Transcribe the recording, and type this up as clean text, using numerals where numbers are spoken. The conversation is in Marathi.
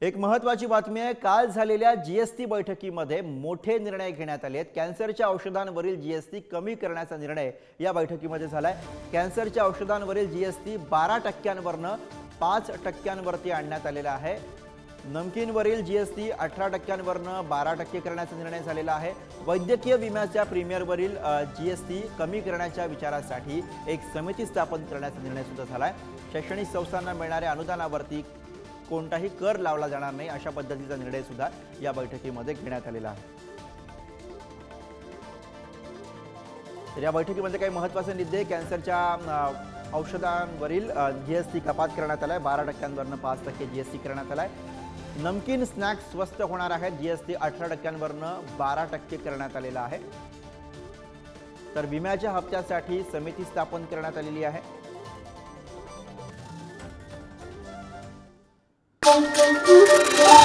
एक महत्त्वाची बातमी आहे। काल झालेल्या जीएसटी बैठकीमध्ये मोठे निर्णय घेण्यात आले आहेत। कॅन्सरच्या औषधांवरील जीएसटी कमी करण्याचा निर्णय या बैठकीमध्ये झालाय। कॅन्सरच्या औषधांवरील जीएसटी 12% 5% आणण्यात आलेला आहे। नमकीनवरील जीएसटी 18% 12% करण्याचा निर्णय झालेला आहे। वैद्यकीय विम्याच्या प्रीमियरवरील जीएसटी कमी करण्याच्या विचारासाठी एक समिती स्थापन करण्याचा निर्णय सुद्धा झालाय। शैक्षणिक संस्थांना मिळणाऱ्या अनुदानावरती कोणताही कर लावला जाणार नाही अशा पद्धतीचा निर्णय सुद्धा या बैठकीमध्ये घेण्यात आलेला आहे। तर या बैठकीमध्ये काही महत्त्वाचे मुद्दे, कॅन्सरच्या औषधांवरील जीएसटी कपात करण्यात आलाय, 12% 5% जीएसटी करण्यात आलाय। नमकीन स्नॅक्स स्वस्त होणार आहेत, जीएसटी 18% 12% करण्यात आलेला आहे। तर विम्याच्या हप्त्यासाठी समिती स्थापन करण्यात आलेली आहे। Thank you.